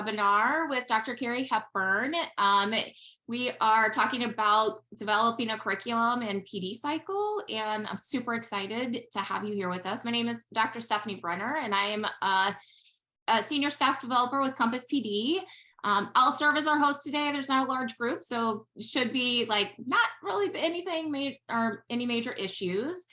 webinar with Dr. Carrie Hepburn. We are talking about developing a curriculum and PD cycle, and I'm super excited to have you here with us. My name is Dr. Stephanie Brenner, and I am a senior staff developer with Compass PD. I'll serve as our host today. There's not a large group, so it should be like not really anything or any major issues.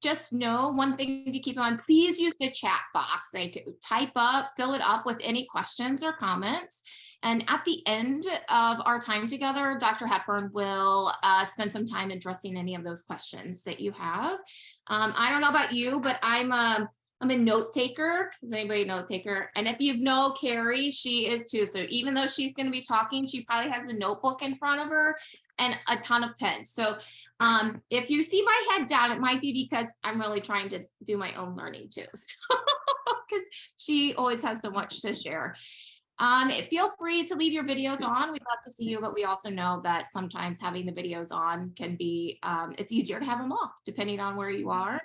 Just know one thing to keep in mind, please use the chat box, like type up, fill it up with any questions or comments. And at the end of our time together, Dr. Hepburn will spend some time addressing any of those questions that you have. I don't know about you, but I'm a note taker. Is anybody a note taker? And if you know Carrie, she is too. So even though she's going to be talking, she probably has a notebook in front of her and a ton of pens. So if you see my head down, it might be because I'm really trying to do my own learning too. Because she always has so much to share. Feel free to leave your videos on. We'd love to see you, but we also know that sometimes having the videos on can be, it's easier to have them off depending on where you are.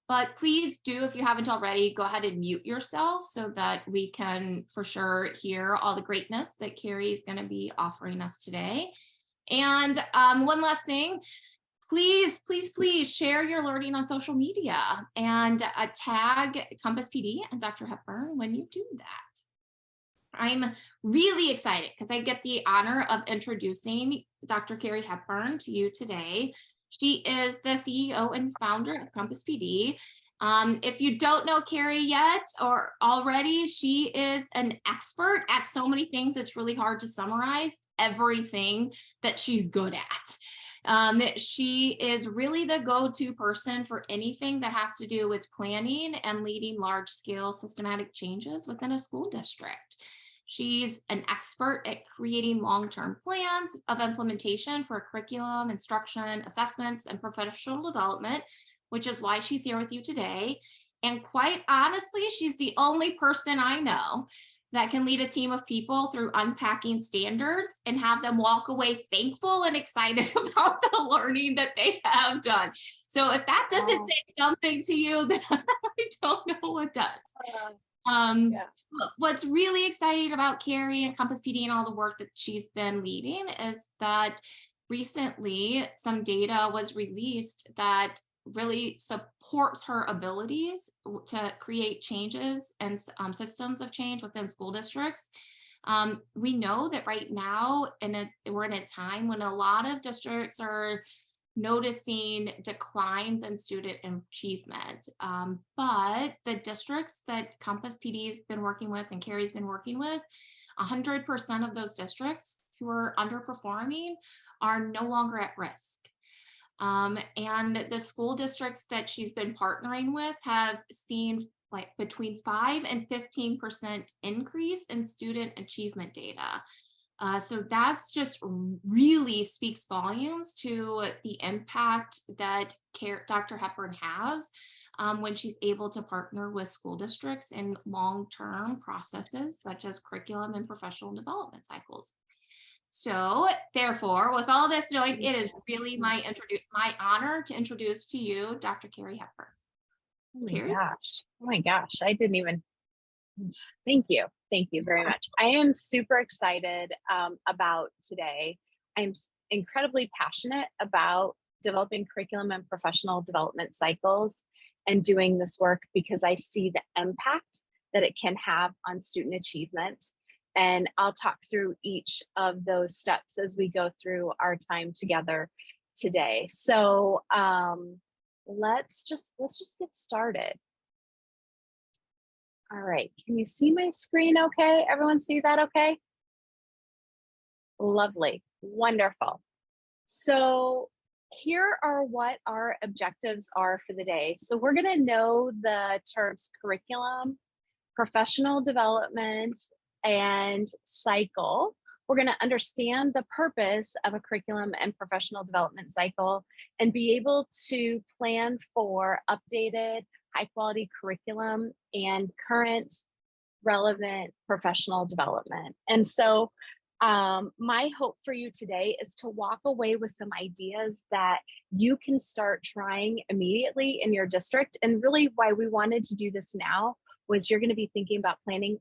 But please do, if you haven't already, go ahead and mute yourself so that we can for sure hear all the greatness that Carrie is going to be offering us today. And one last thing, please share your learning on social media and tag Compass PD and Dr. Hepburn when you do that. I'm really excited because I get the honor of introducing Dr. Carrie Hepburn to you today. She is the CEO and founder of Compass PD. If you don't know Carrie yet or already, she is an expert at so many things. It's really hard to summarize everything that she's good at. She is really the go-to person for anything that has to do with planning and leading large-scale systematic changes within a school district. She's an expert at creating long-term plans of implementation for curriculum, instruction, assessments, and professional development, which is why she's here with you today. And quite honestly, she's the only person I know that can lead a team of people through unpacking standards and have them walk away thankful and excited about the learning that they have done. So if that doesn't say something to you, then I don't know what does. What's really exciting about Carrie and Compass PD and all the work that she's been leading is that recently some data was released that really supports her abilities to create changes and systems of change within school districts. We know that right now we're in a time when a lot of districts are noticing declines in student achievement. But the districts that Compass PD has been working with and Carrie's been working with, 100% of those districts who are underperforming are no longer at risk. And the school districts that she's been partnering with have seen like between 5 and 15% increase in student achievement data. So that's just really speaks volumes to the impact that Dr. Hepburn has when she's able to partner with school districts in long-term processes such as curriculum and professional development cycles. So therefore, with all this knowing, it is really my honor to introduce to you Dr. Carrie Hepburn. Oh my gosh, I didn't even. Thank you very much. I am super excited about today. I'm incredibly passionate about developing curriculum and professional development cycles and doing this work because I see the impact that it can have on student achievement. And I'll talk through each of those steps as we go through our time together today. So let's just get started. All right, can you see my screen okay? Everyone see that okay? Lovely, wonderful. So here are what our objectives are for the day. So we're gonna know the terms curriculum, professional development, and cycle. We're gonna understand the purpose of a curriculum and professional development cycle and be able to plan for updated high quality curriculum and current relevant professional development. And so my hope for you today is to walk away with some ideas that you can start trying immediately in your district. And really why we wanted to do this now was you're going to be thinking about planning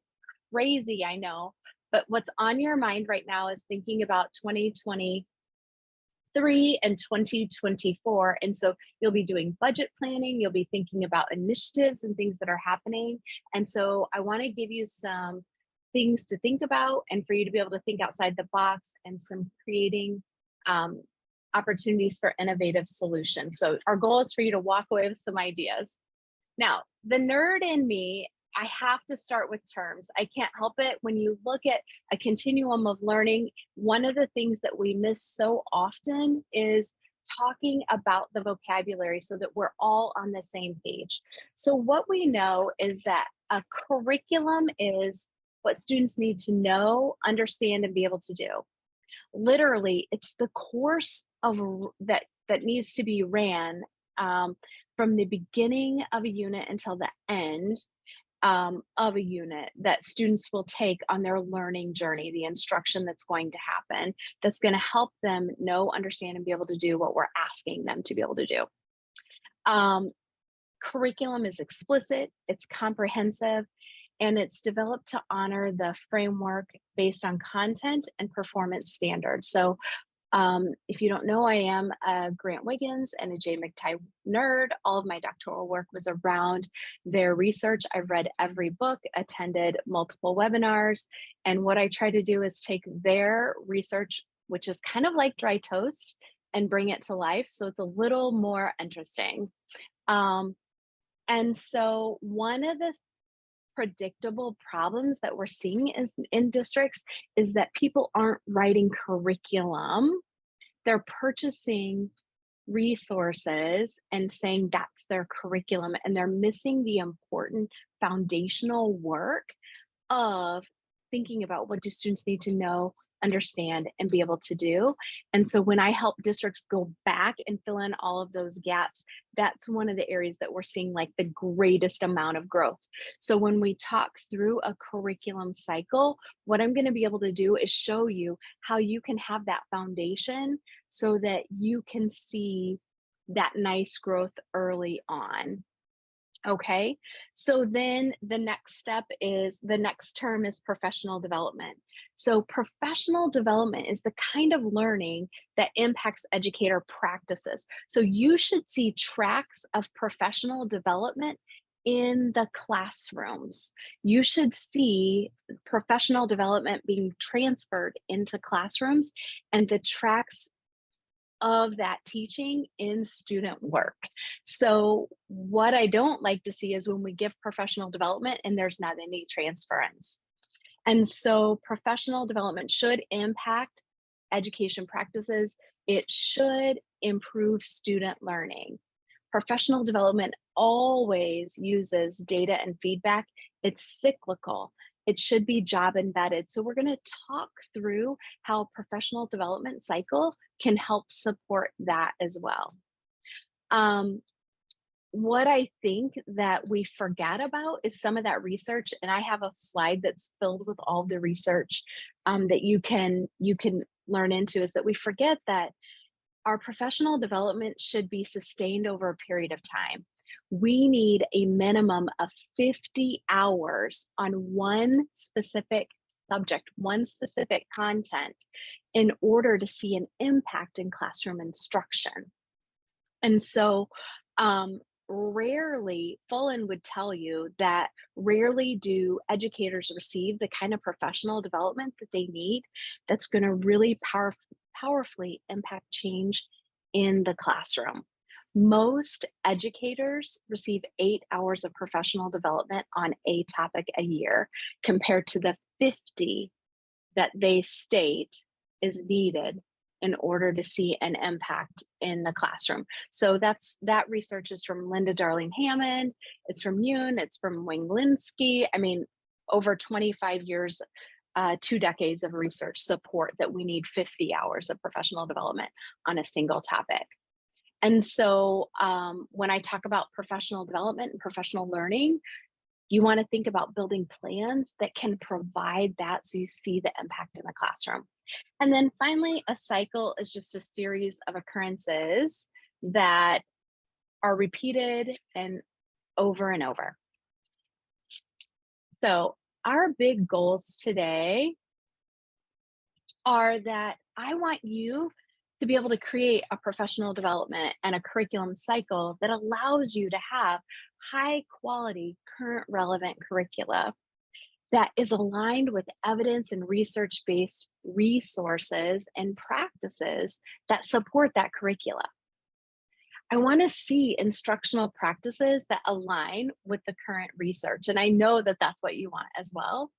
crazy, I know, but what's on your mind right now is thinking about 2023 and 2024. And so you'll be doing budget planning, you'll be thinking about initiatives and things that are happening. And so I want to give you some things to think about and for you to be able to think outside the box and some creating um, opportunities for innovative solutions. So our goal is for you to walk away with some ideas. Now, the nerd in me, I have to start with terms. I can't help it. When you look at a continuum of learning, one of the things that we miss so often is talking about the vocabulary so that we're all on the same page. So, what we know is that a curriculum is what students need to know, understand, and be able to do. Literally, it's the course of that needs to be ran from the beginning of a unit until the end of a unit that students will take on their learning journey, the instruction that's going to happen, that's going to help them know, understand, and be able to do what we're asking them to be able to do. Curriculum is explicit, it's comprehensive, and it's developed to honor the framework based on content and performance standards. So if you don't know, I am a Grant Wiggins and a Jay McTighe nerd. All of my doctoral work was around their research. I've read every book, attended multiple webinars, and what I try to do is take their research, which is kind of like dry toast, and bring it to life so it's a little more interesting. And so one of the predictable problems that we're seeing is in districts is that people aren't writing curriculum. They're purchasing resources and saying that's their curriculum, and they're missing the important foundational work of thinking about what do students need to know, understand, and be able to do. And so when I help districts go back and fill in all of those gaps, that's one of the areas that we're seeing like the greatest amount of growth. So when we talk through a curriculum cycle, what I'm going to be able to do is show you how you can have that foundation so that you can see that nice growth early on. Okay, so then the next step is the next term is professional development. So, professional development is the kind of learning that impacts educator practices. So, you should see tracks of professional development in the classrooms. You should see professional development being transferred into classrooms and the tracks of that teaching in student work. So what I don't like to see is when we give professional development and there's not any transference. And so professional development should impact education practices. It should improve student learning. Professional development always uses data and feedback. It's cyclical. It should be job embedded. So we're going to talk through how professional development cycle can help support that as well. What I think that we forget about is some of that research, and I have a slide that's filled with all the research that you can learn into, is that we forget that our professional development should be sustained over a period of time. We need a minimum of 50 hours on one specific subject, one specific content, in order to see an impact in classroom instruction. And so, rarely, Fullen would tell you that rarely do educators receive the kind of professional development that they need that's going to really powerfully impact change in the classroom. Most educators receive 8 hours of professional development on a topic a year compared to the 50 that they state is needed in order to see an impact in the classroom. So that research is from Linda Darling Hammond, it's from Yoon, it's from Winglinski. I mean, over 25 years, 2 decades of research support that we need 50 hours of professional development on a single topic. And so when I talk about professional development and professional learning, you want to think about building plans that can provide that so you see the impact in the classroom. And then finally, a cycle is just a series of occurrences that are repeated and over and over. So our big goals today are that I want you to be able to create a professional development and a curriculum cycle that allows you to have high quality, current relevant curricula that is aligned with evidence and research based resources and practices that support that curricula. I want to see instructional practices that align with the current research. And I know that that's what you want as well.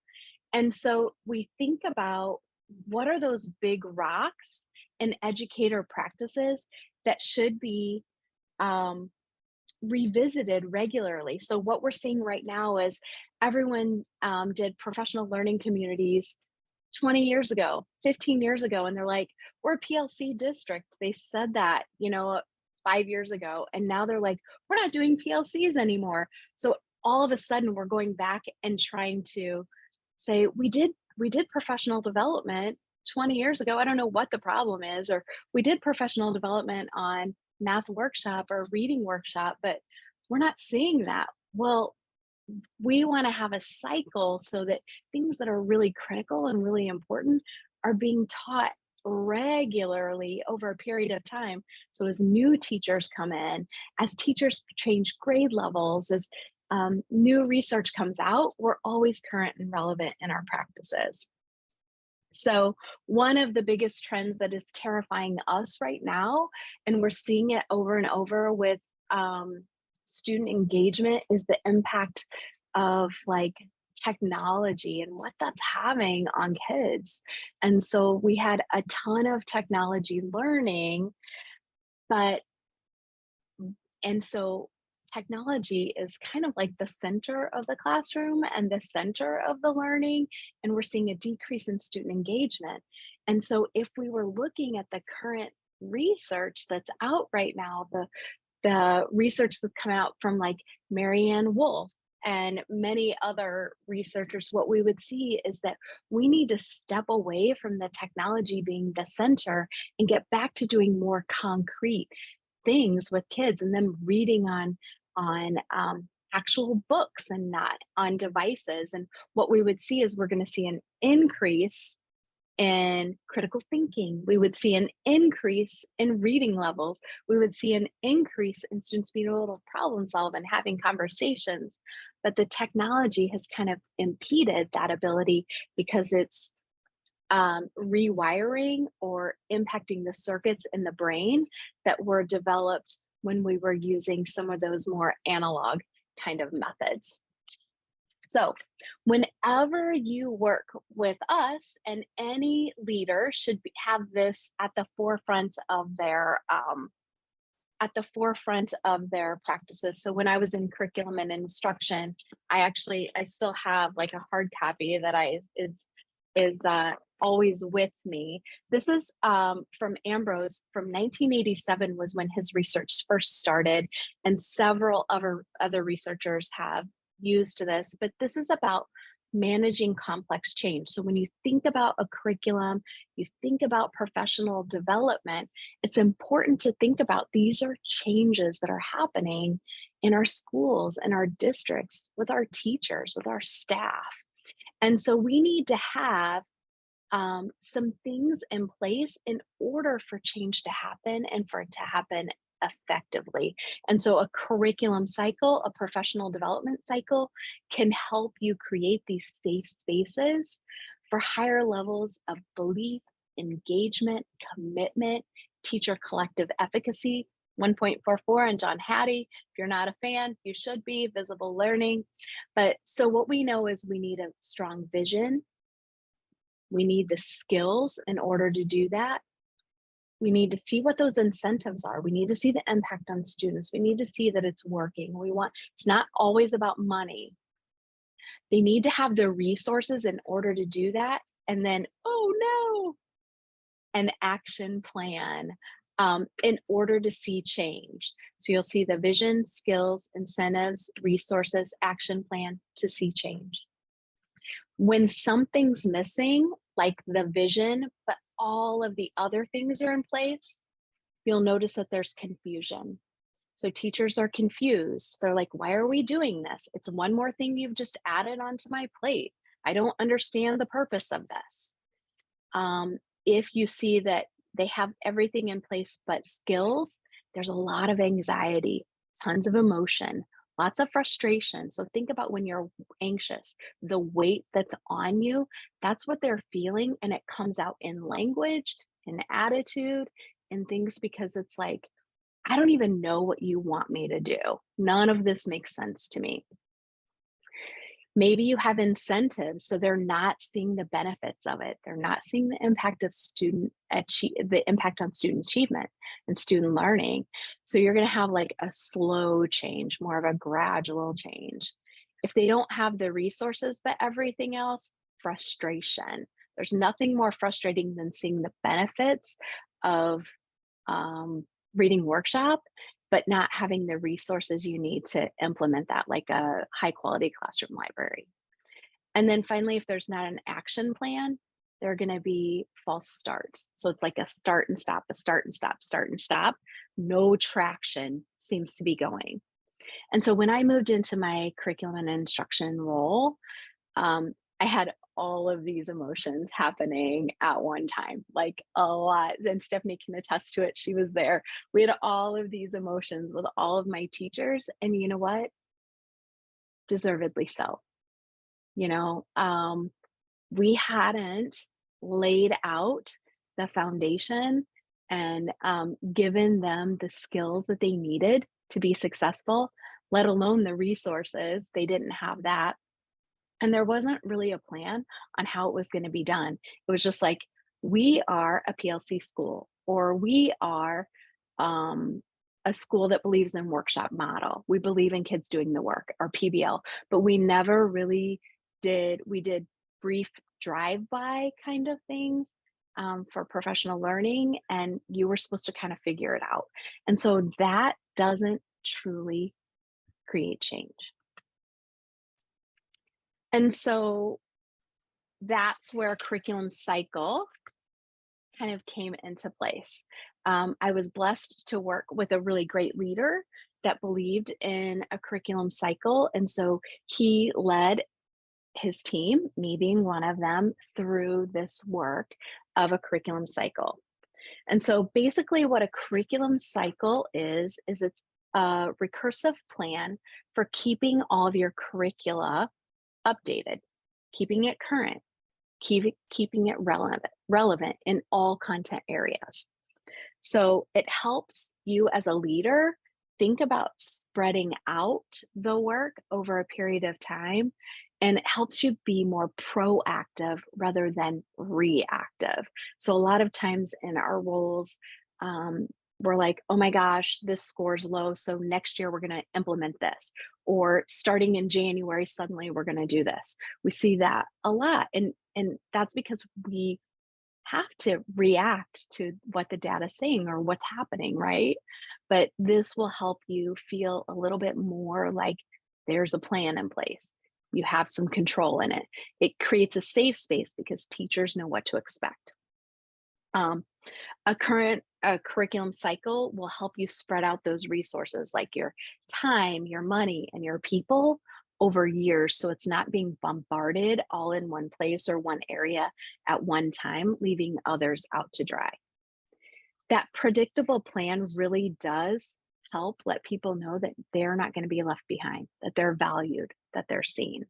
And so we think about what are those big rocks and educator practices that should be um, revisited regularly. So what we're seeing right now is everyone did professional learning communities 20 years ago, 15 years ago, and they're like, we're a PLC district. They said that, 5 years ago, and now they're like, we're not doing PLCs anymore. So all of a sudden we're going back and trying to say, we did professional development 20 years ago. I don't know what the problem is, or we did professional development on math workshop or reading workshop, but we're not seeing that. Well, we want to have a cycle so that things that are really critical and really important are being taught regularly over a period of time. So as new teachers come in, as teachers change grade levels, as new research comes out, we're always current and relevant in our practices. So one of the biggest trends that is terrifying us right now, and we're seeing it over and over with student engagement, is the impact of like technology and what that's having on kids. And so we had a ton of technology learning, but and so technology is kind of like the center of the classroom and the center of the learning, and we're seeing a decrease in student engagement. And so if we were looking at the current research that's out right now, the research that's come out from like Marianne Wolf and many other researchers, what we would see is that we need to step away from the technology being the center and get back to doing more concrete things with kids and them reading on actual books and not on devices. And what we would see is we're going to see an increase in critical thinking. We would see an increase in reading levels. We would see an increase in students being able to problem solve and having conversations. But the technology has kind of impeded that ability because it's rewiring or impacting the circuits in the brain that were developed when we were using some of those more analog kind of methods. So whenever you work with us, and any leader should have this at the forefront of their practices. So when I was in curriculum and instruction, I still have like a hard copy that is always with me. This is from Ambrose from 1987 was when his research first started, and several other researchers have used this, but this is about managing complex change. So when you think about a curriculum, you think about professional development, it's important to think about these are changes that are happening in our schools and our districts, with our teachers, with our staff. And so we need to have some things in place in order for change to happen and for it to happen effectively. And so a curriculum cycle, a professional development cycle, can help you create these safe spaces for higher levels of belief, engagement, commitment, teacher collective efficacy. 1.44 and John Hattie. If you're not a fan, you should be. Visible learning. But so what we know is we need a strong vision. We need the skills in order to do that. We need to see what those incentives are. We need to see the impact on students. We need to see that it's working. It's not always about money. They need to have the resources in order to do that. And then, oh no, an action plan in order to see change. So you'll see the vision, skills, incentives, resources, action plan to see change. When something's missing, like the vision, but all of the other things are in place, you'll notice that there's confusion. So teachers are confused. They're like, why are we doing this? It's one more thing you've just added onto my plate. I don't understand the purpose of this. If you see that they have everything in place but skills, there's a lot of anxiety, tons of emotion, lots of frustration. So think about when you're anxious, the weight that's on you, that's what they're feeling. And it comes out in language and attitude and things because it's like, I don't even know what you want me to do. None of this makes sense to me. Maybe you have incentives, so they're not seeing the benefits of it. They're not seeing the impact of the impact on student achievement and student learning. So you're going to have like a slow change, more of a gradual change. If they don't have the resources, but everything else, frustration. There's nothing more frustrating than seeing the benefits of reading workshop, but not having the resources you need to implement that, like a high quality classroom library. And then finally, if there's not an action plan, there are going to be false starts. So it's like a start and stop, a start and stop, start and stop. No traction seems to be going. And so when I moved into my curriculum and instruction role, I had all of these emotions happening at one time, like a lot. And Stephanie can attest to it. She was there. We had all of these emotions with all of my teachers. And you know what? Deservedly so. You know, we hadn't laid out the foundation and given them the skills that they needed to be successful, let alone the resources. They didn't have that. And there wasn't really a plan on how it was going to be done. It was just like, we are a PLC school, or we are a school that believes in workshop model. We believe in kids doing the work, or PBL, but we never really we did brief drive-by kind of things for professional learning, and you were supposed to kind of figure it out. And so that doesn't truly create change. And so that's where curriculum cycle kind of came into place. I was blessed to work with a really great leader that believed in a curriculum cycle. And so he led his team, me being one of them, through this work of a curriculum cycle. And so basically what a curriculum cycle is it's a recursive plan for keeping all of your curricula updated, keeping it current, keeping it relevant in all content areas. So it helps you as a leader think about spreading out the work over a period of time, and it helps you be more proactive rather than reactive. So a lot of times in our roles, we're like, oh my gosh, this score's low, so next year we're going to implement this. Or starting in January, suddenly we're going to do this. We see that a lot. And that's because we have to react to what the data is saying or what's happening, right? But this will help you feel a little bit more like there's a plan in place. You have some control in it. It creates a safe space because teachers know what to expect. A curriculum cycle will help you spread out those resources like your time, your money, and your people over years. So it's not being bombarded all in one place or one area at one time, leaving others out to dry. That predictable plan really does help let people know that they're not going to be left behind, that they're valued, that they're seen.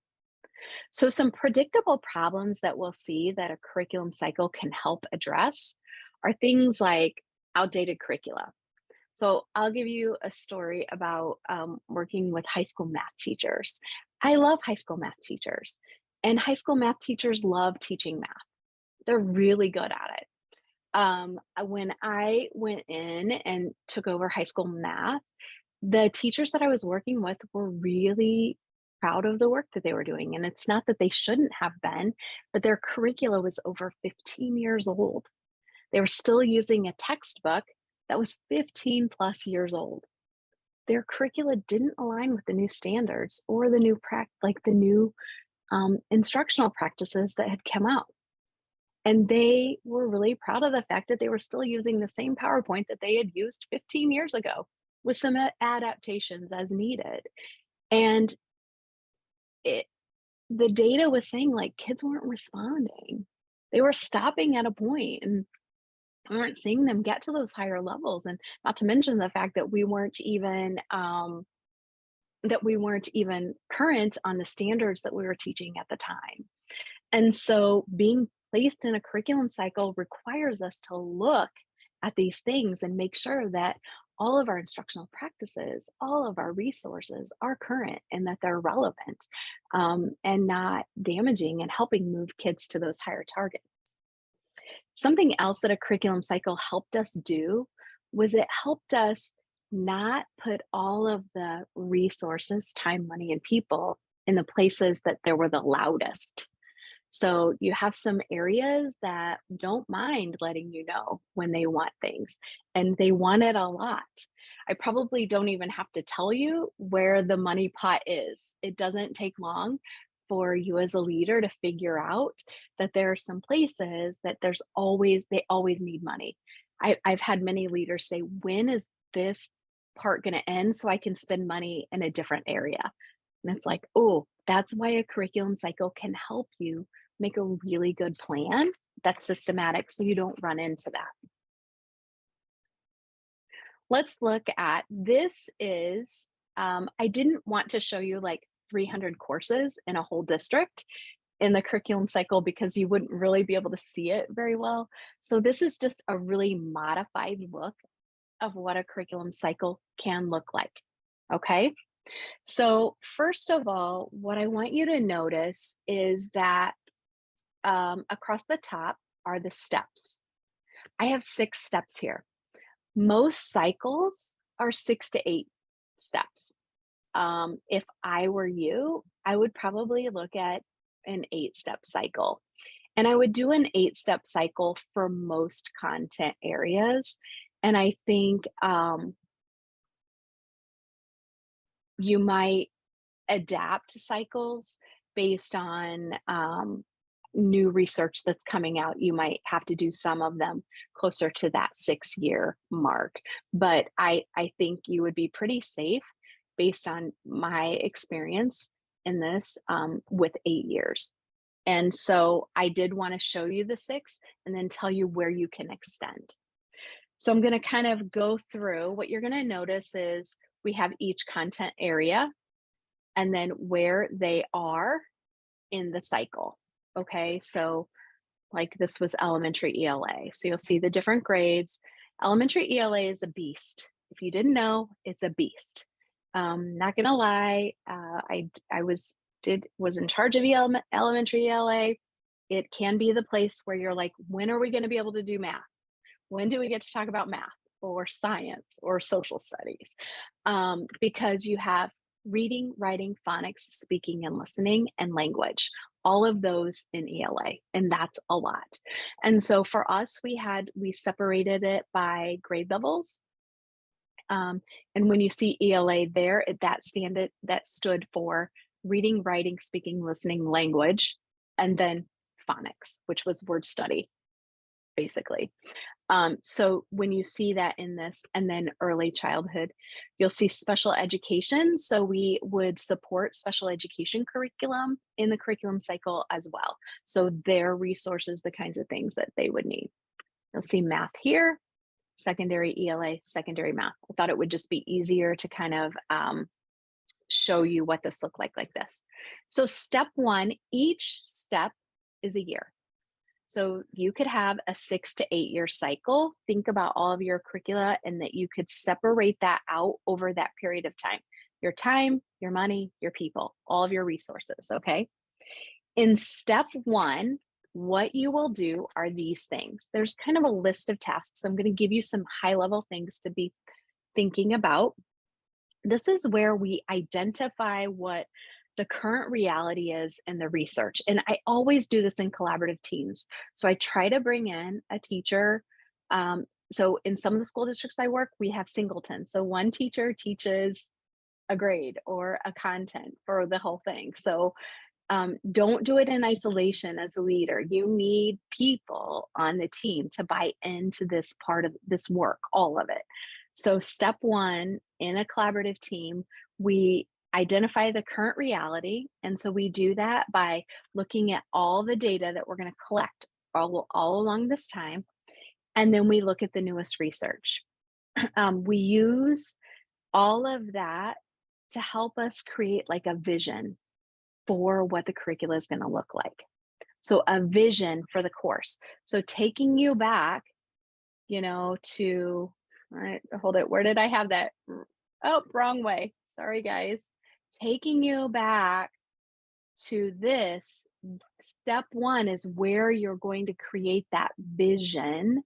So some predictable problems that we'll see that a curriculum cycle can help address are things like outdated curricula. So I'll give you a story about working with high school math teachers. I love high school math teachers, and high school math teachers love teaching math. They're really good at it. When I went in and took over high school math, the teachers that I was working with were really proud of the work that they were doing. And it's not that they shouldn't have been, but their curricula was over 15 years old. They were still using a textbook that was 15 plus years old. Their curricula didn't align with the new standards or the new instructional practices that had come out. And they were really proud of the fact that they were still using the same PowerPoint that they had used 15 years ago with some adaptations as needed. And the data was saying like kids weren't responding. They were stopping at a point, and we weren't seeing them get to those higher levels. And not to mention the fact that we weren't even current on the standards that we were teaching at the time. And so being placed in a curriculum cycle requires us to look at these things and make sure that all of our instructional practices, all of our resources are current and that they're relevant, and not damaging, and helping move kids to those higher targets. Something else that a curriculum cycle helped us do was it helped us not put all of the resources, time, money, and people in the places that they were the loudest. So you have some areas that don't mind letting you know when they want things, and they want it a lot. I probably don't even have to tell you where the money pot is. It doesn't take long for you as a leader to figure out that there are some places that they always need money. I've had many leaders say, when is this part going to end so I can spend money in a different area? And it's like, oh, that's why a curriculum cycle can help you make a really good plan that's systematic so you don't run into that. Let's look at this is, I didn't want to show you like 300 courses in a whole district in the curriculum cycle because you wouldn't really be able to see it very well. So this is just a really modified look of what a curriculum cycle can look like. Okay. So first of all, what I want you to notice is that across the top are the steps. I have 6 steps here. Most cycles are 6 to 8 steps. If I were you, I would probably look at an 8-step cycle. And I would do an 8-step cycle for most content areas. And I think you might adapt cycles based on new research that's coming out. You might have to do some of them closer to that 6-year mark. But I think you would be pretty safe based on my experience in this with 8 years. And so I did want to show you the 6 and then tell you where you can extend. So I'm going to kind of go through. What you're going to notice is we have each content area and then where they are in the cycle. Okay, so like this was elementary ELA. So you'll see the different grades. Elementary ELA is a beast. If you didn't know, it's a beast. Not gonna lie, I was in charge of elementary ELA. It can be the place where you're like, when are we going to be able to do math? When do we get to talk about math or science or social studies? Because you have reading, writing, phonics, speaking and listening, and language, all of those in ELA, and that's a lot. And so for us, we separated it by grade levels. And when you see ELA there, that stood for reading, writing, speaking, listening, language, and then phonics, which was word study, basically. So when you see that in this, and then early childhood, you'll see special education. So we would support special education curriculum in the curriculum cycle as well. So their resources, the kinds of things that they would need. You'll see math here, secondary ELA, secondary math. I thought it would just be easier to kind of show you what this looked like this. So step 1, each step is a year. So you could have a 6 to 8 year cycle. Think about all of your curricula and that you could separate that out over that period of time. Your time, your money, your people, all of your resources, okay? In step 1, what you will do are these things. There's kind of a list of tasks. I'm going to give you some high level things to be thinking about. This is where we identify what the current reality is in the research. And I always do this in collaborative teams. So I try to bring in a teacher. So in some of the school districts I work, we have singletons. So one teacher teaches a grade or a content for the whole thing. So don't do it in isolation as a leader. You need people on the team to buy into this part of this work, all of it. So step 1 in a collaborative team, we identify the current reality. And so we do that by looking at all the data that we're going to collect all along this time. And then we look at the newest research. We use all of that to help us create like a vision for what the curricula is going to look like. So a vision for the course. So taking you back, to, all right, hold it. Where did I have that? Oh, wrong way. Sorry, guys. Taking you back to this, step one is where you're going to create that vision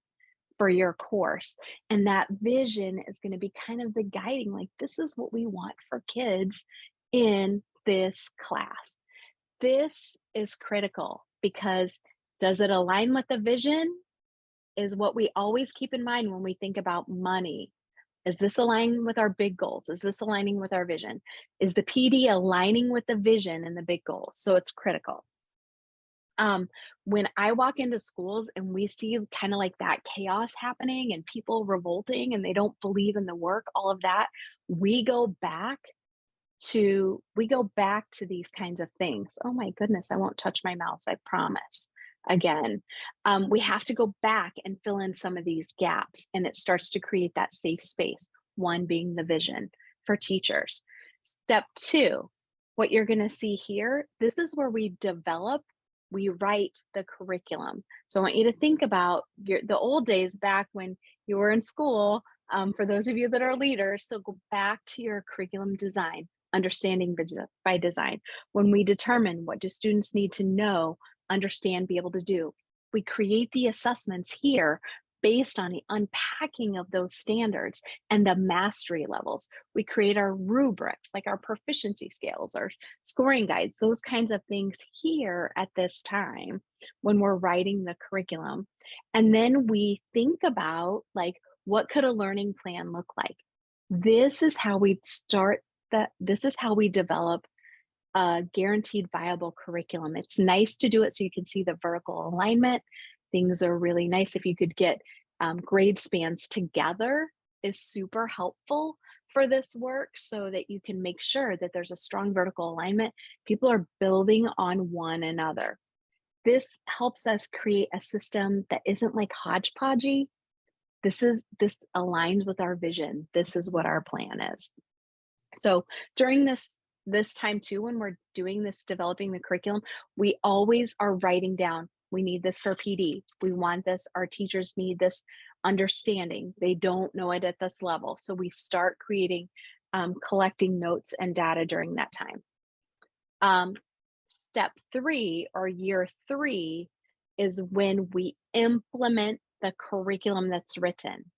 for your course. And that vision is going to be kind of the guiding, like, this is what we want for kids in this class. This is critical because does it align with the vision? Is what we always keep in mind when we think about money. Is this aligning with our big goals? Is this aligning with our vision? Is the PD aligning with the vision and the big goals? So it's critical. When I walk into schools and we see kind of like that chaos happening and people revolting and they don't believe in the work, all of that, we go back to these kinds of things. Oh my goodness, I won't touch my mouse, I promise. Again, we have to go back and fill in some of these gaps, and it starts to create that safe space. One being the vision for teachers. Step two, what you're going to see here, this is where we write the curriculum. So I want you to think about the old days back when you were in school. For those of you that are leaders, so go back to your curriculum design, understanding by design. When we determine what do students need to know, understand, be able to do, we create the assessments here based on the unpacking of those standards and the mastery levels. We create our rubrics, like our proficiency scales, our scoring guides, those kinds of things here at this time when we're writing the curriculum. And then we think about, like, what could a learning plan look like? This is how we this is how we develop a guaranteed viable curriculum. It's nice to do it so you can see the vertical alignment. Things are really nice. If you could get grade spans together is super helpful for this work so that you can make sure that there's a strong vertical alignment. People are building on one another. This helps us create a system that isn't like hodgepodgey. This aligns with our vision. This is what our plan is. So during this time too, when we're doing this, developing the curriculum, we always are writing down, we need this for PD. We want this. Our teachers need this understanding. They don't know it at this level. So we start collecting notes and data during that time. Step 3 or year 3 is when we implement the curriculum that's written.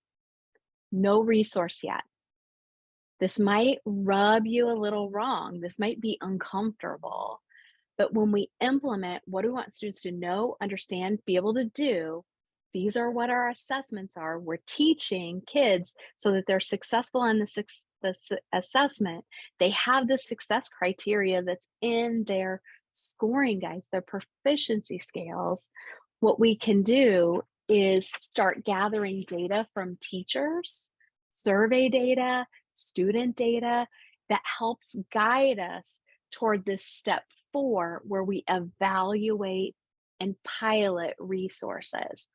No resource yet. This might rub you a little wrong. This might be uncomfortable. But when we implement, what do we want students to know, understand, be able to do? These are what our assessments are. We're teaching kids so that they're successful in the assessment. They have the success criteria that's in their scoring guides, their proficiency scales. What we can do is start gathering data from teachers, survey data, student data that helps guide us toward this step 4, where we evaluate and pilot resources.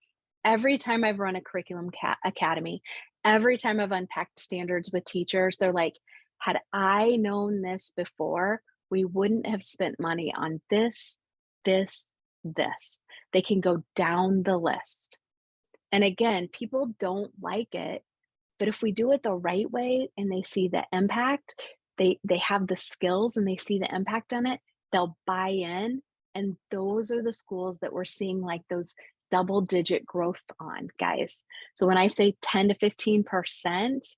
Every time I've run a curriculum academy, every time I've unpacked standards with teachers, they're like, had I known this before, we wouldn't have spent money on this, this, this. They can go down the list. And again, people don't like it, but if we do it the right way and they see the impact, they have the skills and they see the impact on it, they'll buy in. And those are the schools that we're seeing like those double-digit growth on, guys. So when I say 10 to 15%,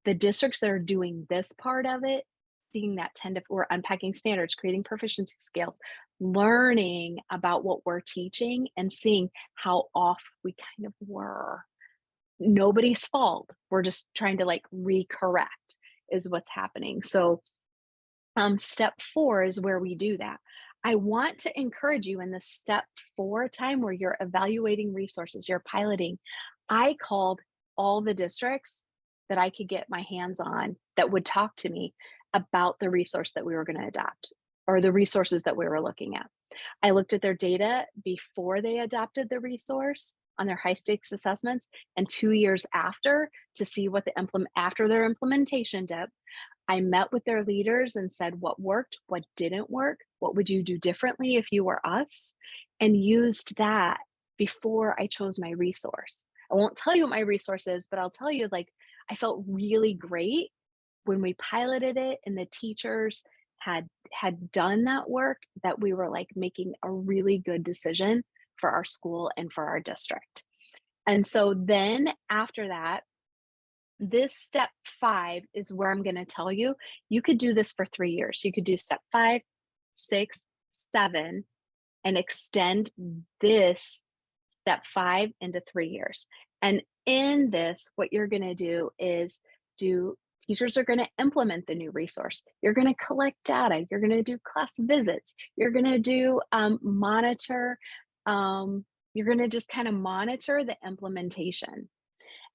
the districts that are doing this part of it, seeing that we're unpacking standards, creating proficiency scales, learning about what we're teaching and seeing how off we kind of were. Nobody's fault. We're just trying to like recorrect is what's happening. So step 4 is where we do that. I want to encourage you in the step 4 time where you're evaluating resources, you're piloting. I called all the districts that I could get my hands on that would talk to me. about the resource that we were going to adopt or the resources that we were looking at. I looked at their data before they adopted the resource on their high stakes assessments and 2 years after to see what after their implementation dip. I met with their leaders and said what worked, what didn't work, what would you do differently if you were us, and used that before I chose my resource. I won't tell you what my resource is, but I'll tell you, like, I felt really great when we piloted it and the teachers had done that work, that we were like making a really good decision for our school and for our district. And so then after that, this step 5 is where I'm going to tell you, you could do this for 3 years. You could do step 5, 6, 7, and extend this step 5 into 3 years. And in this, what you're going to do is teachers are going to implement the new resource. You're going to collect data. You're going to do class visits. You're going to do monitor. You're going to just kind of monitor the implementation.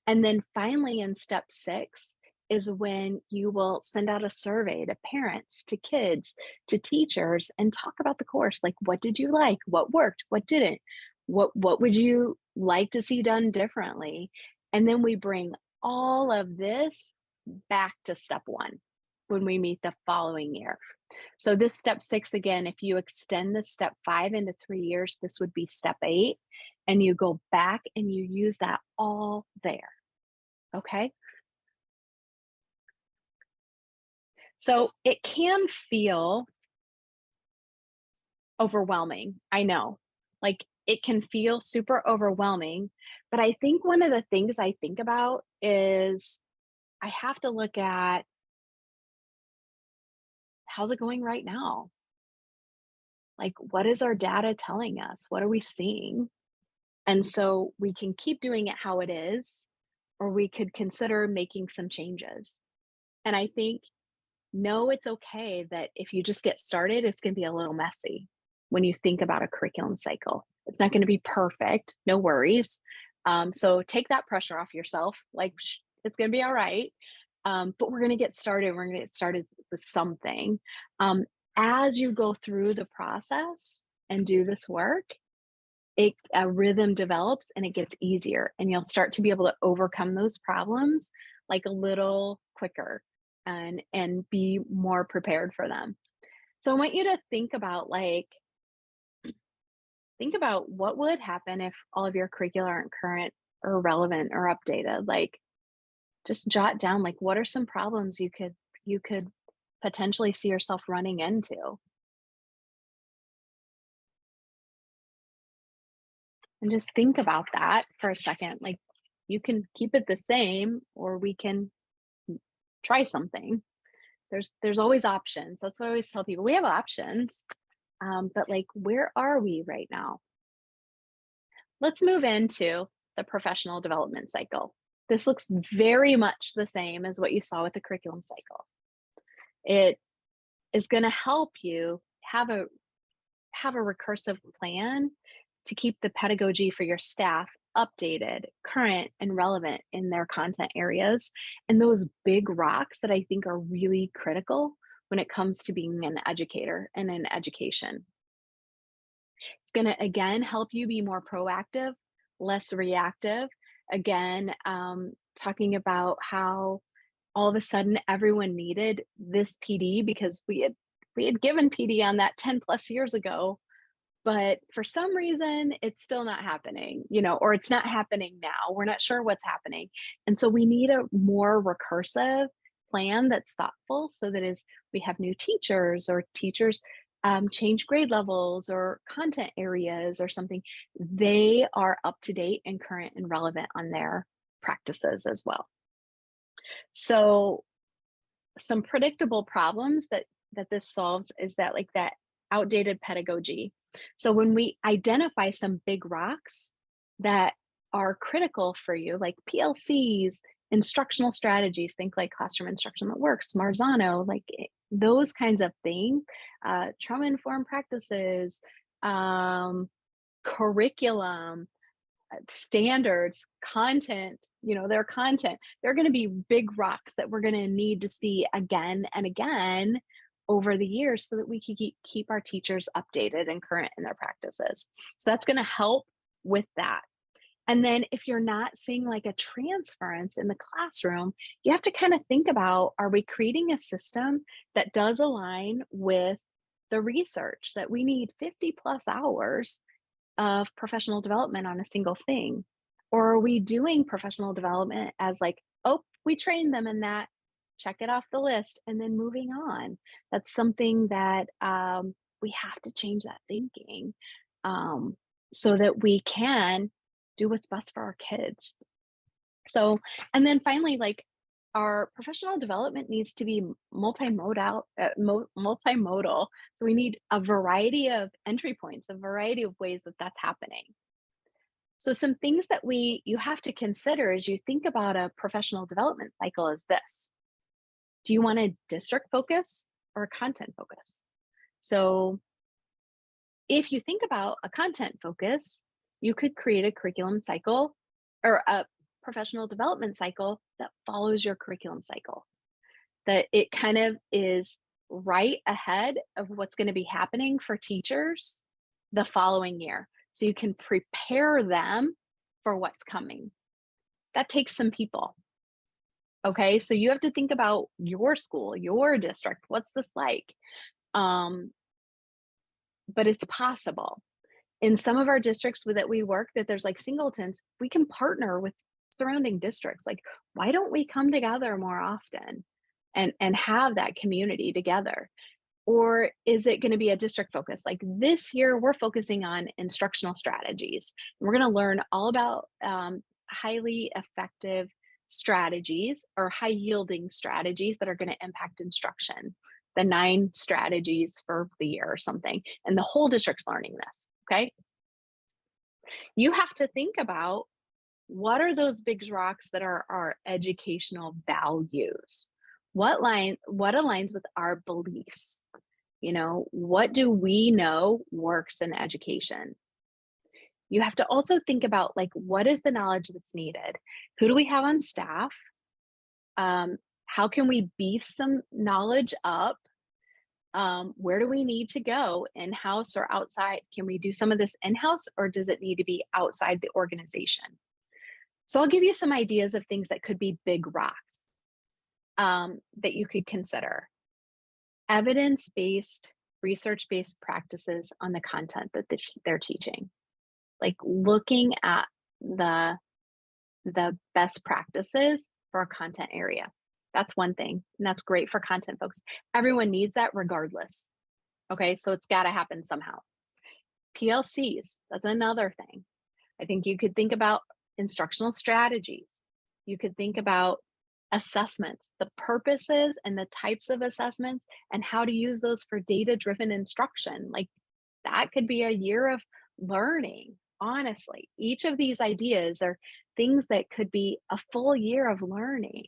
And then finally, in step 6 is when you will send out a survey to parents, to kids, to teachers, and talk about the course. Like, what did you like? What worked? What didn't? What would you like to see done differently? And then we bring all of this back to step 1 when we meet the following year. So this step 6, again, if you extend the step 5 into 3 years, this would be step 8. And you go back and you use that all there. Okay. So it can feel overwhelming. I know, like, it can feel super overwhelming, but I think one of the things I think about is I have to look at how's it going right now? Like, what is our data telling us? What are we seeing? And so we can keep doing it how it is, or we could consider making some changes. And I think, no, it's okay that if you just get started, it's going to be a little messy when you think about a curriculum cycle. It's not going to be perfect, no worries. So take that pressure off yourself. Like, it's going to be all right. But we're going to get started. We're going to get started with something. As you go through the process and do this work, a rhythm develops and it gets easier, and you'll start to be able to overcome those problems like a little quicker and be more prepared for them. So I want you to think about what would happen if all of your curricula aren't current or relevant or updated. Like, just jot down, like, what are some problems you could potentially see yourself running into, and just think about that for a second. Like, you can keep it the same, or we can try something. There's always options. That's what I always tell people. We have options, but like, where are we right now? Let's move into the professional development cycle. This looks very much the same as what you saw with the curriculum cycle. It is going to help you have a recursive plan to keep the pedagogy for your staff updated, current, and relevant in their content areas, and those big rocks that I think are really critical when it comes to being an educator and in education. It's going to, again, help you be more proactive, less reactive. Again, talking about how all of a sudden everyone needed this PD because we had given PD on that 10 plus years ago, but for some reason it's still not happening, or it's not happening now. We're not sure what's happening. And so we need a more recursive plan that's thoughtful, so that as we have new teachers, or teachers change grade levels or content areas or something, they are up to date and current and relevant on their practices as well. So some predictable problems that this solves is that, like, that outdated pedagogy. So when we identify some big rocks that are critical for you, like PLCs, instructional strategies, think like classroom instruction that works, Marzano, like those kinds of things, trauma-informed practices, curriculum, standards, content, their content, they're going to be big rocks that we're going to need to see again and again over the years so that we can keep our teachers updated and current in their practices. So that's going to help with that. And then if you're not seeing like a transference in the classroom, you have to kind of think about, are we creating a system that does align with the research that we need 50 plus hours of professional development on a single thing? Or are we doing professional development as like, oh, we trained them in that, check it off the list, and then moving on? That's something that we have to change that thinking, so that we can do what's best for our kids. So, and then finally, like, our professional development needs to be multimodal. So we need a variety of entry points, a variety of ways that that's happening. So some things that you have to consider as you think about a professional development cycle is this: do you want a district focus or a content focus? So if you think about a content focus, you could create a curriculum cycle or a professional development cycle that follows your curriculum cycle, that it kind of is right ahead of what's going to be happening for teachers the following year. So you can prepare them for what's coming. That takes some people. Okay, so you have to think about your school, your district. What's this like? But it's possible. In some of our districts that we work, that there's like singletons, we can partner with surrounding districts. Like, why don't we come together more often and have that community together? Or is it going to be a district focus? Like this year, we're focusing on instructional strategies. We're going to learn all about highly effective strategies or high yielding strategies that are going to impact instruction, the 9 strategies for the year or something. And the whole district's learning this. Okay. You have to think about, what are those big rocks that are our educational values? What aligns with our beliefs? What do we know works in education? You have to also think about, like, what is the knowledge that's needed? Who do we have on staff? How can we beef some knowledge up? Where do we need to go, in-house or outside? Can we do some of this in-house, or does it need to be outside the organization? So I'll give you some ideas of things that could be big rocks that you could consider. Evidence-based, research-based practices on the content that they're teaching. Like looking at the best practices for a content area. That's one thing, and that's great for content folks. Everyone needs that regardless. Okay, so it's got to happen somehow. PLCs, that's another thing. I think you could think about instructional strategies. You could think about assessments, the purposes and the types of assessments, and how to use those for data-driven instruction. Like that could be a year of learning. Honestly, each of these ideas are things that could be a full year of learning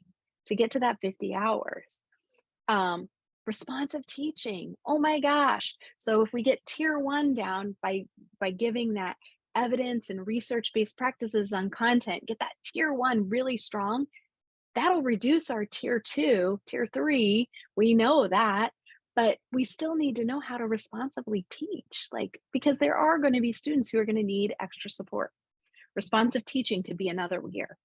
to get to that 50 hours. Responsive teaching. Oh my gosh. So if we get tier 1 down by giving that evidence and research-based practices on content, get that tier 1 really strong, that'll reduce our tier 2, tier 3. We know that, but we still need to know how to responsibly teach, because there are going to be students who are going to need extra support. Responsive teaching could be another year.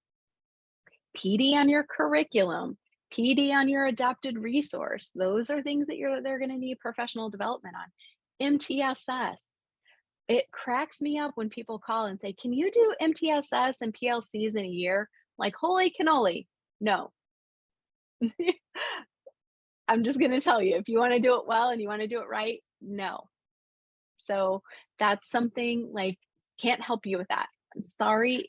PD on your curriculum, PD on your adapted resource. Those are things that they're going to need professional development on. MTSS. It cracks me up when people call and say, can you do MTSS and PLCs in a year? Like, holy cannoli. No. I'm just going to tell you, if you want to do it well and you want to do it right, no. So that's something, can't help you with that. I'm sorry.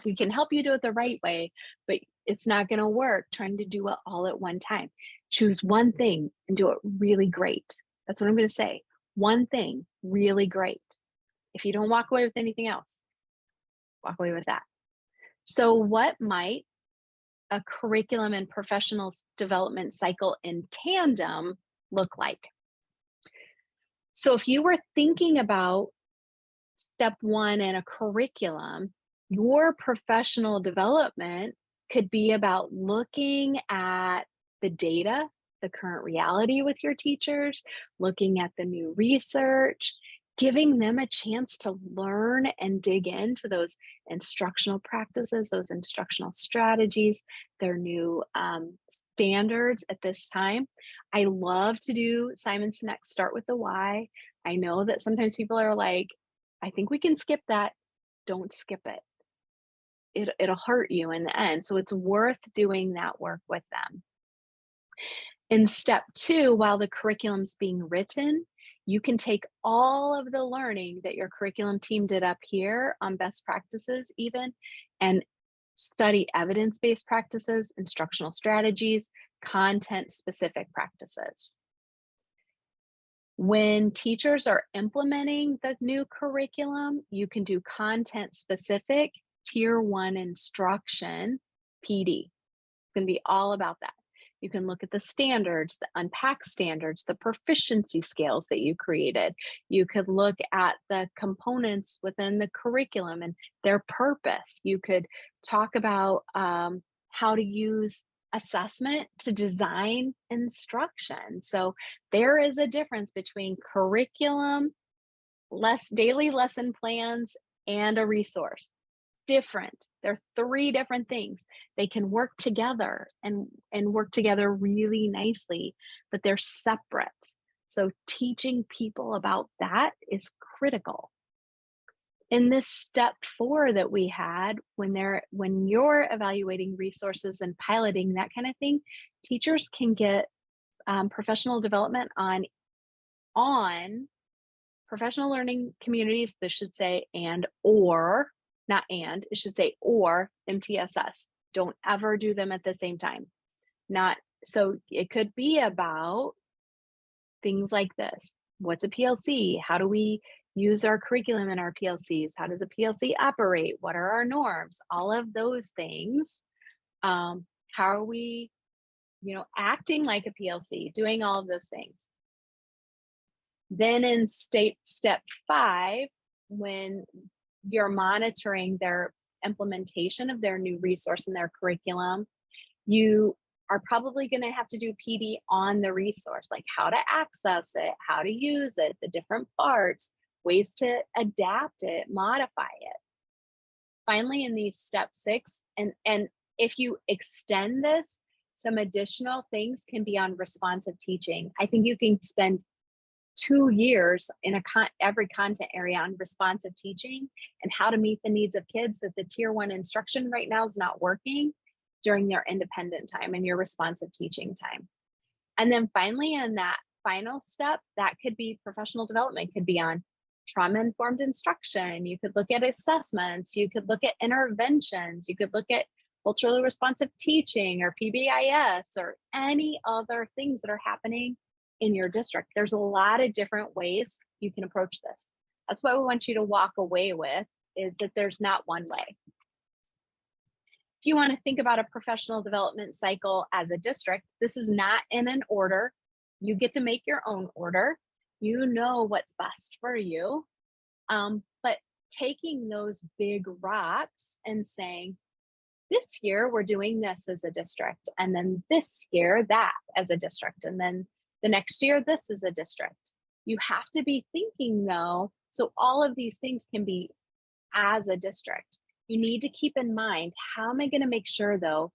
We can help you do it the right way, but it's not going to work trying to do it all at one time. Choose one thing and do it really great. That's what I'm going to say. One thing, really great. If you don't walk away with anything else, walk away with that. So what might a curriculum and professional development cycle in tandem look like? So if you were thinking about step 1 in a curriculum, Your professional development could be about looking at the data, the current reality with your teachers, looking at the new research, giving them a chance to learn and dig into those instructional practices, those instructional strategies, their new standards at this time. I love to do Simon Sinek's Start with the Why. I know that sometimes people are like, I think we can skip that. Don't skip it. It'll hurt you in the end. So it's worth doing that work with them. In step 2, while the curriculum's being written, you can take all of the learning that your curriculum team did up here on best practices even, and study evidence-based practices, instructional strategies, content-specific practices. When teachers are implementing the new curriculum, you can do content-specific Tier 1 instruction, PD. It's going to be all about that. You can look at the standards, the unpack standards, the proficiency scales that you created. You could look at the components within the curriculum and their purpose. You could talk about how to use assessment to design instruction. So there is a difference between curriculum, daily lesson plans, and a resource. Different. They're 3 different things. They can work together and work together really nicely, but they're separate. So teaching people about that is critical. In this step 4 that we had, when you're evaluating resources and piloting that kind of thing, teachers can get professional development on professional learning communities. This should say or it should say or MTSS. Don't ever do them at the same time. So it could be about things like this. What's a PLC? How do we use our curriculum in our PLCs? How does a PLC operate? What are our norms? All of those things. How are we, acting like a PLC, doing all of those things. Then in step 5, when you're monitoring their implementation of their new resource in their curriculum, you are probably going to have to do PD on the resource, like how to access it, how to use it, the different parts, ways to adapt it, modify it. Finally, in these step 6, and if you extend this, some additional things can be on responsive teaching. I think you can spend 2 years in every content area on responsive teaching and how to meet the needs of kids that the Tier 1 instruction right now is not working during their independent time and your responsive teaching time. And then finally, in that final step, that could be professional development, could be on trauma-informed instruction. You could look at assessments, you could look at interventions, you could look at culturally responsive teaching or PBIS or any other things that are happening in your district. There's a lot of different ways you can approach this. That's what we want you to walk away with, is that there's not one way. If you want to think about a professional development cycle as a district, this is not in an order. You get to make your own order. You know what's best for you. But taking those big rocks and saying, this year we're doing this as a district, and then this year that as a district, and then the next year this is a district. You have to be thinking though, so all of these things can be as a district. You need to keep in mind, how am I going to make sure though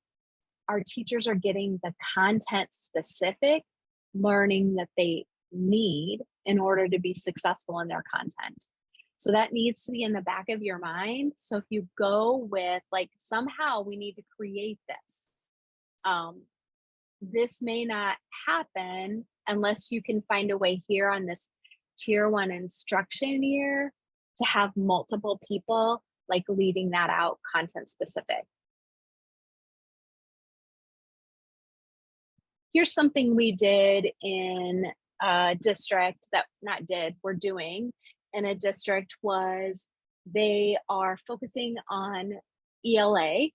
our teachers are getting the content specific learning that they need in order to be successful in their content? So that needs to be in the back of your mind. So if you go with like, somehow we need to create this, this may not happen unless you can find a way here on this Tier 1 instruction year to have multiple people like leading that out content specific. Here's something we did in a district that we're doing in a district, was they are focusing on ELA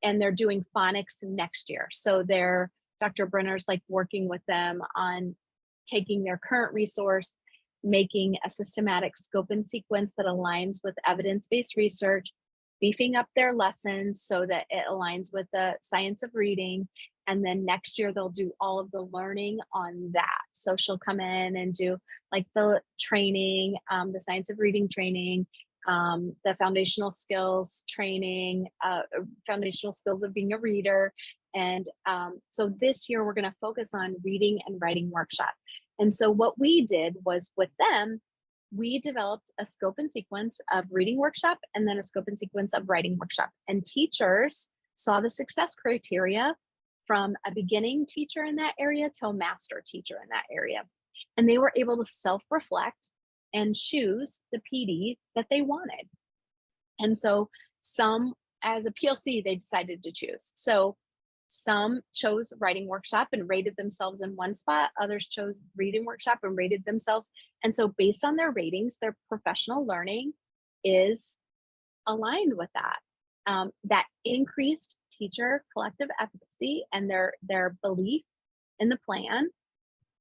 and they're doing phonics next year. So Dr. Brenner's like working with them on taking their current resource, making a systematic scope and sequence that aligns with evidence-based research, beefing up their lessons so that it aligns with the science of reading. And then next year they'll do all of the learning on that. So she'll come in and do like the training, the science of reading training, the foundational skills training, foundational skills of being a reader. And so this year we're going to focus on reading and writing workshop. And so what we did was with them, we developed a scope and sequence of reading workshop and then a scope and sequence of writing workshop. And teachers saw the success criteria from a beginning teacher in that area to a master teacher in that area. And they were able to self-reflect and choose the PD that they wanted. And so some, as a PLC, they decided to choose. So some chose writing workshop and rated themselves in one spot. Others chose reading workshop and rated themselves. And so based on their ratings, their professional learning is aligned with that. That increased teacher collective efficacy and their belief in the plan.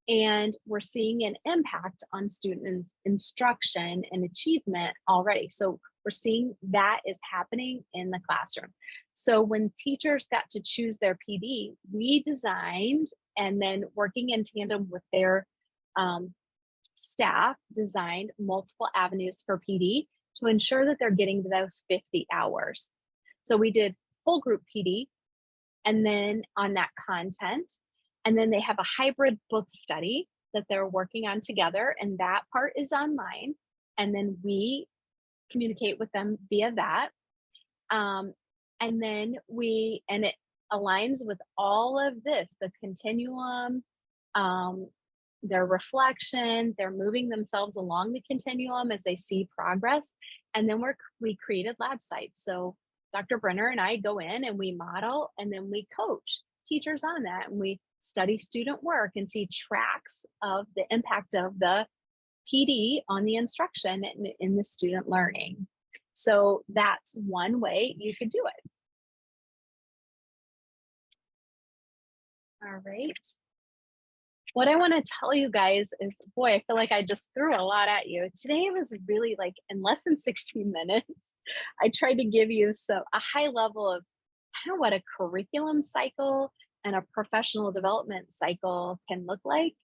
And we're seeing an impact on student instruction and achievement already. So we're seeing that is happening in the classroom. So when teachers got to choose their PD, we designed, and then working in tandem with their staff, designed multiple avenues for PD to ensure that they're getting those 50 hours. So we did whole group PD, and then on that content, and then they have a hybrid book study that they're working on together, and that part is online. And then we communicate with them via that. And then and it aligns with all of this, the continuum, their reflection, they're moving themselves along the continuum as they see progress. And then we created lab sites. So Dr. Brenner and I go in and we model, and then we coach teachers on that. And we study student work and see tracks of the impact of the PD on the instruction and in the student learning. So that's one way you could do it. All right. What I want to tell you guys is, boy, I feel like I just threw a lot at you. Today was really like in less than 16 minutes. I tried to give you a high level of kind of what a curriculum cycle and a professional development cycle can look like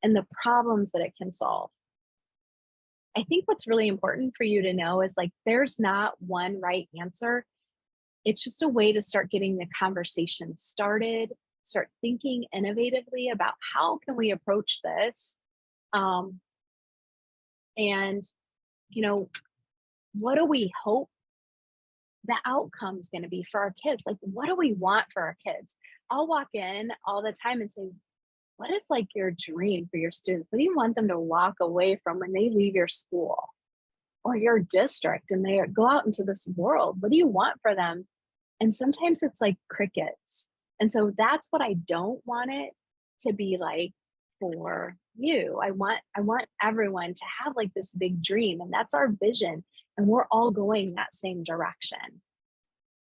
and the problems that it can solve. I think what's really important for you to know is like, there's not one right answer. It's just a way to start getting the conversation started, start thinking innovatively about how can we approach this? And, what do we hope the outcome is going to be for our kids? Like, what do we want for our kids? I'll walk in all the time and say, what is like your dream for your students? What do you want them to walk away from when they leave your school or your district and they go out into this world? What do you want for them? And sometimes it's like crickets. And so that's what I don't want it to be like for you. I want everyone to have like this big dream, and that's our vision. And we're all going that same direction.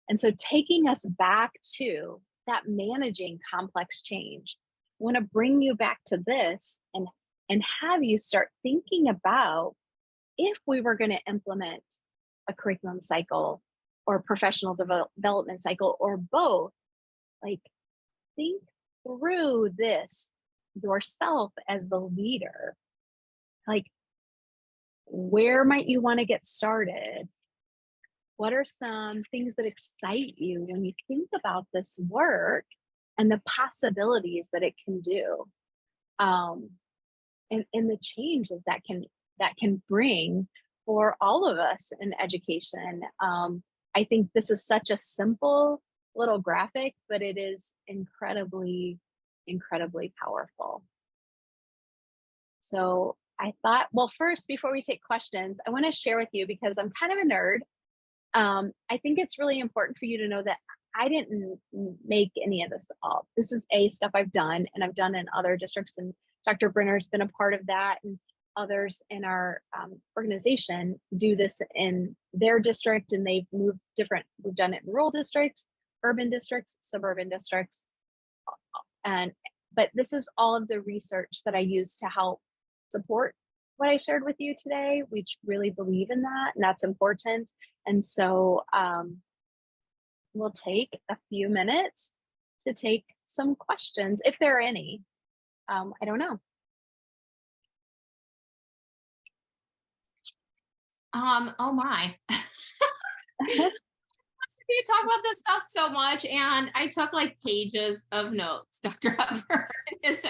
And so taking us back to that managing complex change, I want to bring you back to this and have you start thinking about, if we were going to implement a curriculum cycle or professional development cycle or both, like, think through this yourself as the leader. Like, where might you want to get started? What are some things that excite you when you think about this work and the possibilities that it can do, and the change that can bring for all of us in education? I think this is such a simple little graphic, but it is incredibly, incredibly powerful. So I thought, well, first, before we take questions, I want to share with you, because I'm kind of a nerd. I think it's really important for you to know that I didn't make any of this up. This is stuff I've done, and I've done in other districts, and Dr. Brenner's been a part of that, and others in our organization do this in their district, and they've moved different. We've done it in rural districts, urban districts, suburban districts, but this is all of the research that I use to help support what I shared with you today. We really believe in that, and that's important. And so we'll take a few minutes to take some questions if there are any. I don't know. Oh my. You talk about this stuff so much, and I took like pages of notes, Dr. Hepburn. So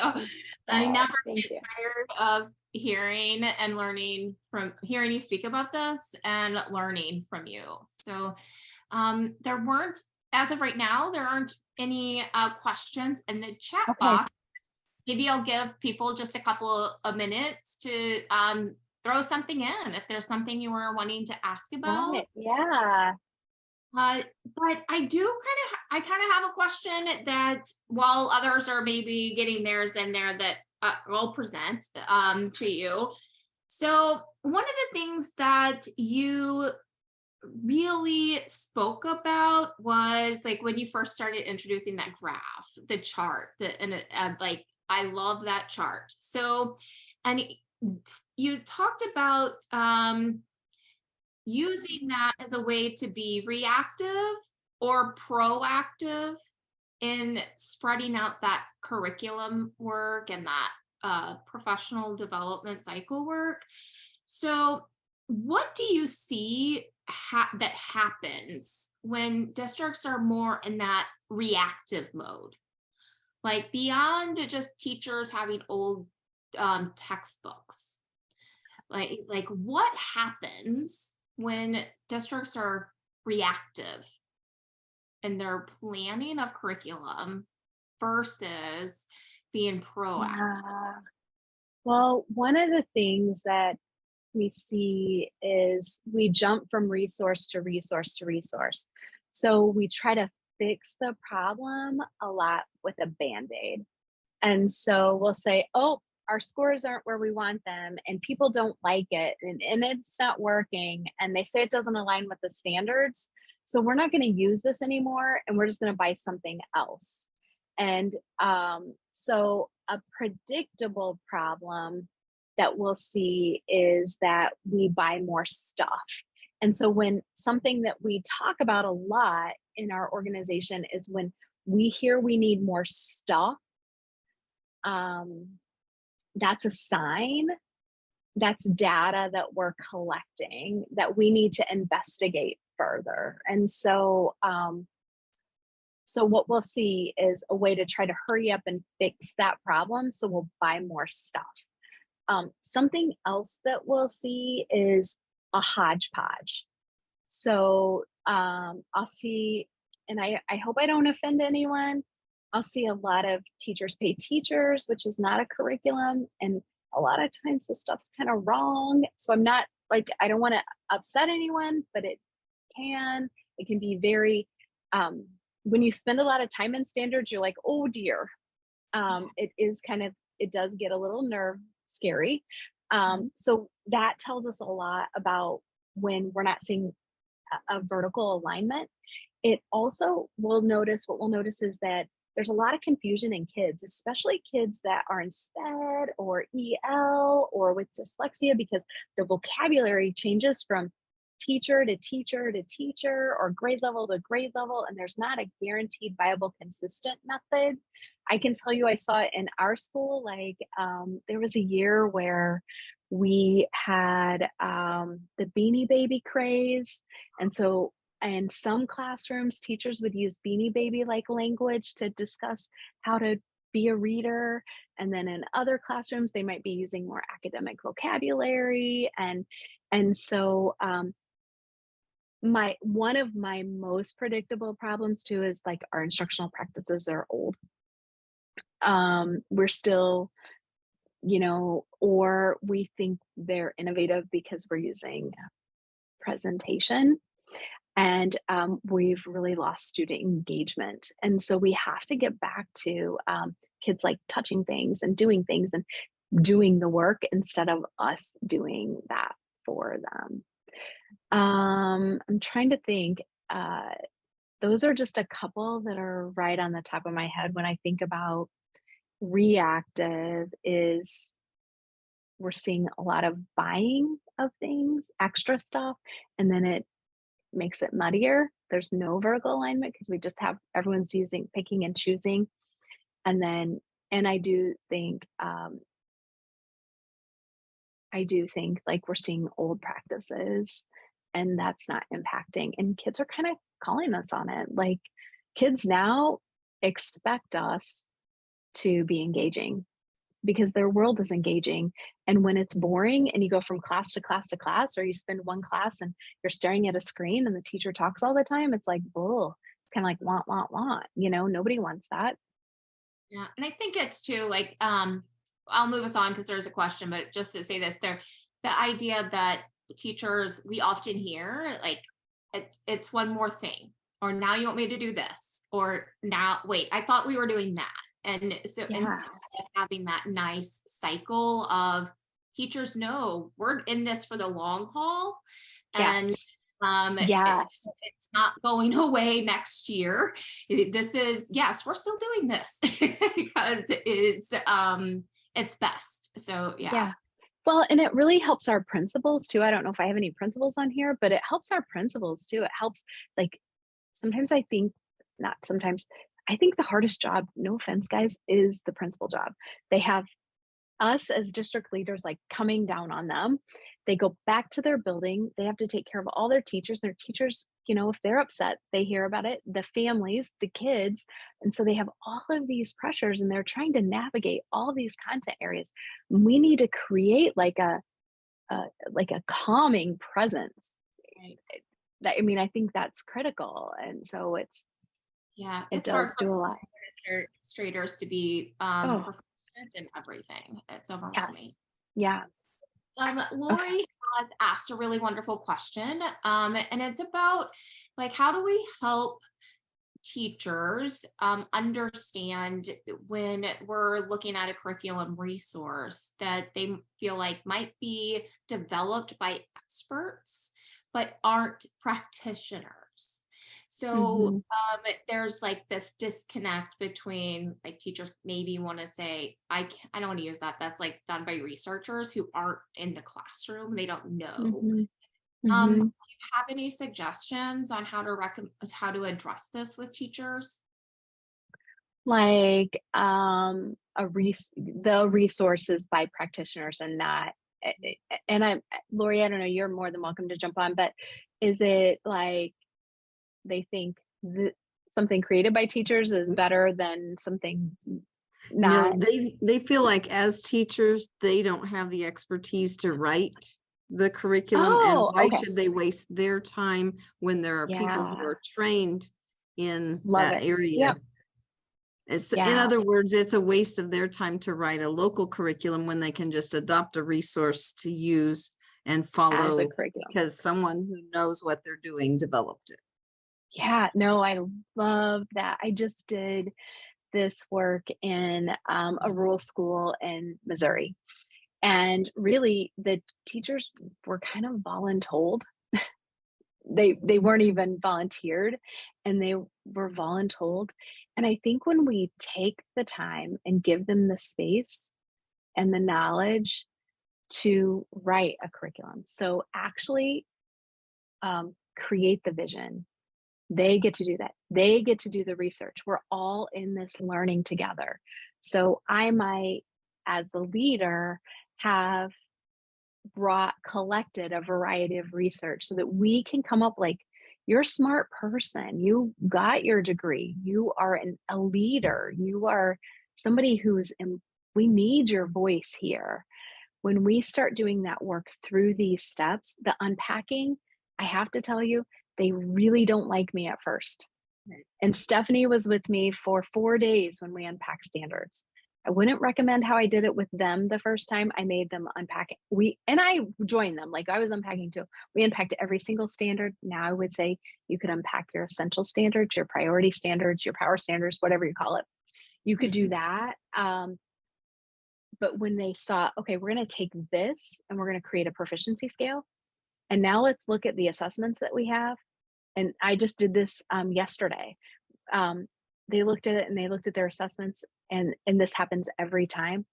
I never Thank get you. tired of hearing and learning from hearing you speak about this and learning from you. So there weren't, as of right now, there aren't any questions in the chat Okay. box. Maybe I'll give people just a couple of minutes to throw something in if there's something you were wanting to ask about. Right. Yeah. Uh, but I kind of have a question that while others are maybe getting theirs in there that I'll present to you. So one of the things that you really spoke about was like when you first started introducing that graph, the chart, like I love that chart. So, and you talked about using that as a way to be reactive or proactive in spreading out that curriculum work and that professional development cycle work. So, what do you see that happens when districts are more in that reactive mode? Like beyond just teachers having old textbooks, like what happens when districts are reactive in their planning of curriculum versus being proactive? Yeah. Well, one of the things that we see is we jump from resource to resource to resource. So we try to fix the problem a lot with a band-aid. And so we'll say, oh, our scores aren't where we want them, and people don't like it, and it's not working. And they say it doesn't align with the standards. So we're not going to use this anymore, and we're just going to buy something else. And so a predictable problem that we'll see is that we buy more stuff. And so when something that we talk about a lot in our organization is when we hear we need more stuff, that's a sign, that's data that we're collecting that we need to investigate further. And so so what we'll see is a way to try to hurry up and fix that problem, so we'll buy more stuff. Something else that we'll see is a hodgepodge. So I'll see, and I hope I don't offend anyone, I'll see a lot of teachers pay teachers, which is not a curriculum. And a lot of times the stuff's kind of wrong. So I'm not like, I don't want to upset anyone, but it can be very, when you spend a lot of time in standards, you're like, oh dear. It is kind of, it does get a little nerve scary. So that tells us a lot about when we're not seeing a vertical alignment. It also will notice, what we'll notice is that there's a lot of confusion in kids, especially kids that are in SPED or EL or with dyslexia, because the vocabulary changes from teacher to teacher to teacher or grade level to grade level, and there's not a guaranteed viable consistent method. I can tell you I saw it in our school. Like there was a year where we had the Beanie Baby craze, and so in some classrooms, teachers would use Beanie Baby like language to discuss how to be a reader. And then in other classrooms, they might be using more academic vocabulary. And so one of my most predictable problems too is like our instructional practices are old. We're still, or we think they're innovative because we're using presentation. And we've really lost student engagement. And so we have to get back to kids like touching things and doing the work instead of us doing that for them. I'm trying to think. Those are just a couple that are right on the top of my head when I think about reactive is we're seeing a lot of buying of things, extra stuff, and then it makes it muddier. There's no vertical alignment because we just have everyone's using picking and choosing. And then, and I do think like we're seeing old practices and that's not impacting. And kids are kind of calling us on it. Like kids now expect us to be engaging because their world is engaging. And when it's boring and you go from class to class to class, or you spend one class and you're staring at a screen and the teacher talks all the time, it's like, oh, it's kind of like want, nobody wants that. Yeah. And I think it's too like, I'll move us on because there's a question, but just to say this, the idea that teachers, we often hear like, it's one more thing, or now you want me to do this, or now, wait, I thought we were doing that. And so Yeah. instead of having that nice cycle of teachers know we're in this for the long haul, and Yes. Yes. it's not going away next year. This is, yes, we're still doing this because it's best. So yeah. Yeah. Well, and it really helps our principals too. I don't know if I have any principals on here, but it helps our principals too. It helps, like, sometimes I think, not sometimes, I think the hardest job, no offense, guys, is the principal job. They have us as district leaders like coming down on them. They go back to their building. They have to take care of all their teachers. Their teachers, if they're upset, they hear about it, the families, the kids. And so they have all of these pressures and they're trying to navigate all these content areas. We need to create like a calming presence. Right. I think that's critical. And so Yeah, it it's hard does for do a lot. administrators to be Oh, proficient in everything. It's overwhelming. yes. Yeah. Okay. Lori has asked a really wonderful question, and it's about like how do we help teachers understand when we're looking at a curriculum resource that they feel like might be developed by experts but aren't practitioners. So Hmm. there's like this disconnect between like teachers maybe want to say, I don't want to use that. That's like done by researchers who aren't in the classroom. They don't know. Hmm. Do Hmm. you have any suggestions on how to address this with teachers? Like the resources by practitioners and not and I'm Lori, I don't know, you're more than welcome to jump on, but is it like they think something created by teachers is better than something No, not? they feel like as teachers, they don't have the expertise to write the curriculum, and Oh, why okay. should they waste their time when there are people who Yeah. are trained in Love that it. area? Yep. In Yeah. other words, it's a waste of their time to write a local curriculum when they can just adopt a resource to use and As a follow curriculum. because someone who knows what they're doing developed it. Yeah. No, I love that. I just did this work in a rural school in Missouri. And really, the teachers were kind of voluntold. They weren't even volunteered, and they were voluntold. And I think when we take the time and give them the space and the knowledge to write a curriculum, so actually create the vision, they get to do that. They get to do the research. We're all in this learning together. So I might, as the leader, have collected a variety of research so that we can come up like, you're a smart person, you got your degree, you are a leader, you are somebody we need your voice here. When we start doing that work through these steps, the unpacking, I have to tell you, they really don't like me at first. And Stephanie was with me for 4 days when we unpacked standards. I wouldn't recommend how I did it with them the first time. I made them unpack it. I joined them, like I was unpacking too. We unpacked every single standard. Now I would say you could unpack your essential standards, your priority standards, your power standards, whatever you call it. You could do that. But when they saw, okay, we're going to take this and we're going to create a proficiency scale. And now let's look at the assessments that we have. And I just did this yesterday. They looked at it and they looked at their assessments, and this happens every time.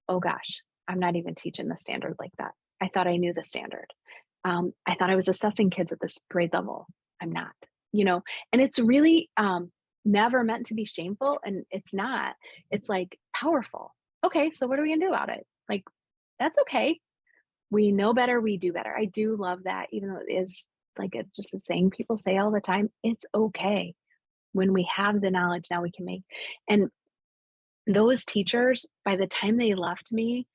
Oh gosh, I'm not even teaching the standard like that. I thought I knew the standard. I thought I was assessing kids at this grade level. I'm not, and it's really never meant to be shameful. And it's not, it's like powerful. Okay, so what are we gonna do about it? Like, that's okay. We know better, we do better. I do love that, even though it is like just a saying people say all the time. It's okay. When we have the knowledge, now we can make. And those teachers, by the time they left me,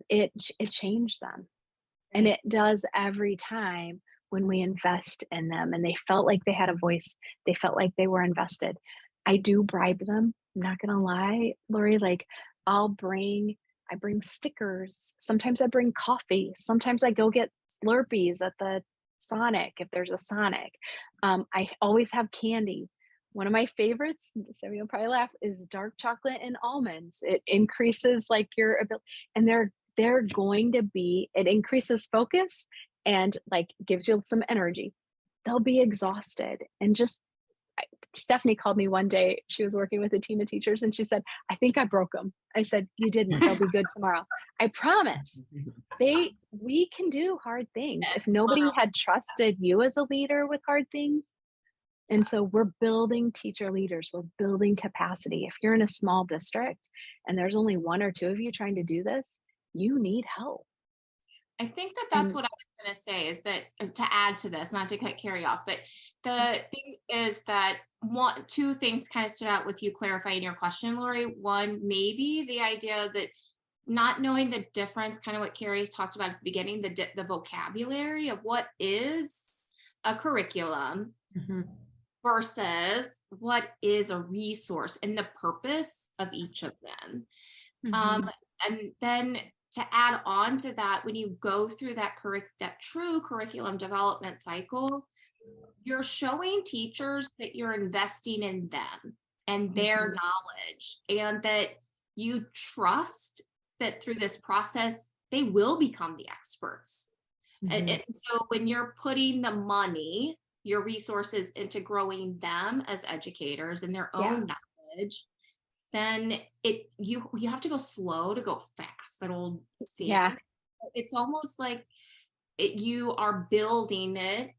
it changed them. And it does every time when we invest in them and they felt like they had a voice, they felt like they were invested. I do bribe them. I'm not gonna lie, Lori, like I bring stickers. Sometimes I bring coffee. Sometimes I go get Slurpees at the Sonic if there's a Sonic. I always have candy. One of my favorites, so you'll probably laugh, is dark chocolate and almonds. It increases like your ability, and they're going to be, it increases focus and like gives you some energy. They'll be exhausted. And just Stephanie called me one day. She was working with a team of teachers and she said, I think I broke them. I said, you didn't. They'll be good tomorrow. I promise. We can do hard things. If nobody had trusted you as a leader with hard things. And so we're building teacher leaders. We're building capacity. If you're in a small district and there's only one or two of you trying to do this, you need help. I think that's what I was going to say, is that to add to this, not to cut Carrie off, but the thing is that two things kind of stood out with you clarifying your question, Lori. One, maybe the idea that not knowing the difference, kind of what Carrie talked about at the beginning, the vocabulary of what is a curriculum versus what is a resource and the purpose of each of them. And then to add on to that, when you go through that true curriculum development cycle, you're showing teachers that you're investing in them and their knowledge, and that you trust that through this process, they will become the experts. And so when you're putting the money, your resources into growing them as educators and their own knowledge, then you have to go slow to go fast. That old saying. Yeah. It's almost like you are building it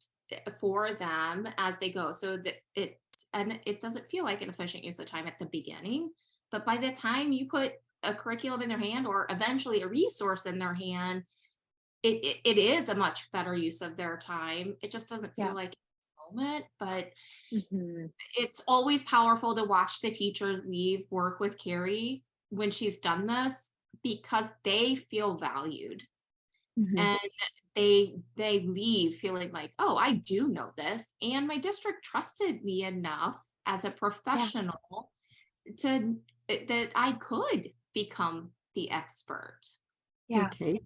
for them as they go, so that it doesn't feel like an efficient use of time at the beginning, but by the time you put a curriculum in their hand, or eventually a resource in their hand, it is a much better use of their time. It just doesn't feel like moment, but it's always powerful to watch the teachers leave work with Carrie when she's done this, because they feel valued and they leave feeling like, oh, I do know this, and my district trusted me enough as a professional that I could become the expert. Okay.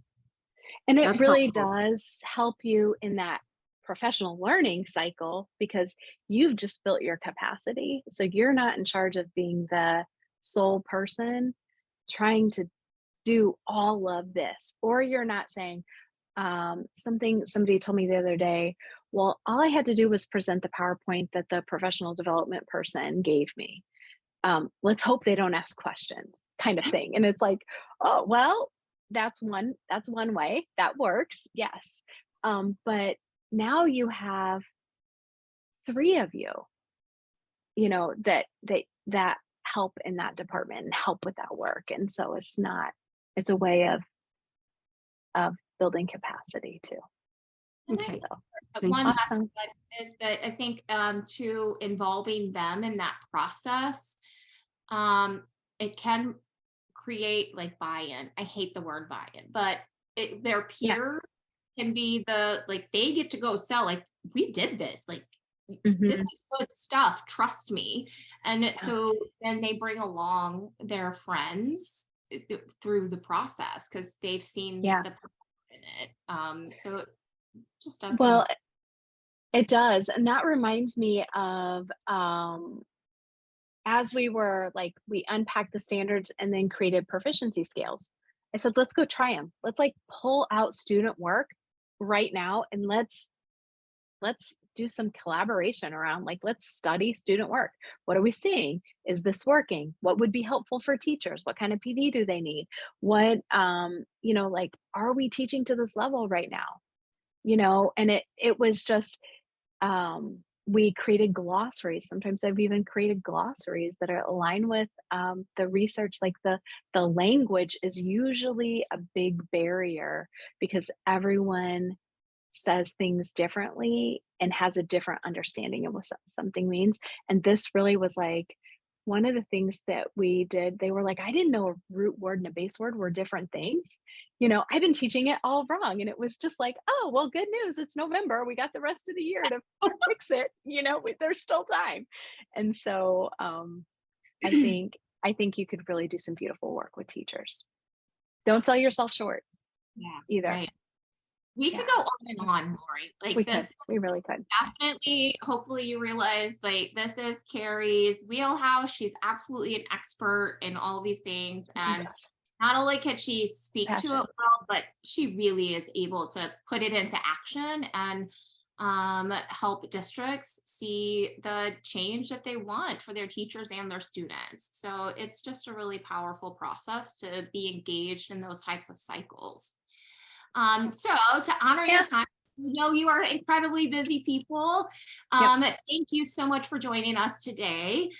And it really does help you in that professional learning cycle, because you've just built your capacity. So you're not in charge of being the sole person trying to do all of this, or you're not saying somebody told me the other day, well, all I had to do was present the PowerPoint that the professional development person gave me. Let's hope they don't ask questions, kind of thing. And it's like, oh, well, that's one way that works. Yes. But now you have three of you, that help in that department and help with that work. And so it's a way of building capacity too. Okay. One last thing is that I think to involving them in that process, it can create like buy-in. I hate the word buy-in, but their peers can be they get to go sell, like, we did this, like this is good stuff, trust me. And so then they bring along their friends through the process because they've seen the power in it. So it just does. Well, it does. And that reminds me of as we unpacked the standards and then created proficiency scales. I said, let's go try them. Let's pull out student work right now and let's do some collaboration around, like, let's study student work. What are we seeing? Is this working? What would be helpful for teachers? What kind of PD do they need? What, like, are we teaching to this level right now? And it was just, we created glossaries. Sometimes I've even created glossaries that are aligned with the research. Like the language is usually a big barrier because everyone says things differently and has a different understanding of what something means. And this really was like one of the things that we did. They were like, I didn't know a root word and a base word were different things. I've been teaching it all wrong. And it was just like, oh, well, good news. It's November. We got the rest of the year to fix it. There's still time. And so I think you could really do some beautiful work with teachers. Don't sell yourself short either. Right. We could go on and on, Lori. Like we really could. Definitely, hopefully you realize like this is Carrie's wheelhouse. She's absolutely an expert in all these things. And not only can she speak to it well, but she really is able to put it into action and help districts see the change that they want for their teachers and their students. So it's just a really powerful process to be engaged in those types of cycles. So to honor your time, we know you are incredibly busy people. Thank you so much for joining us today.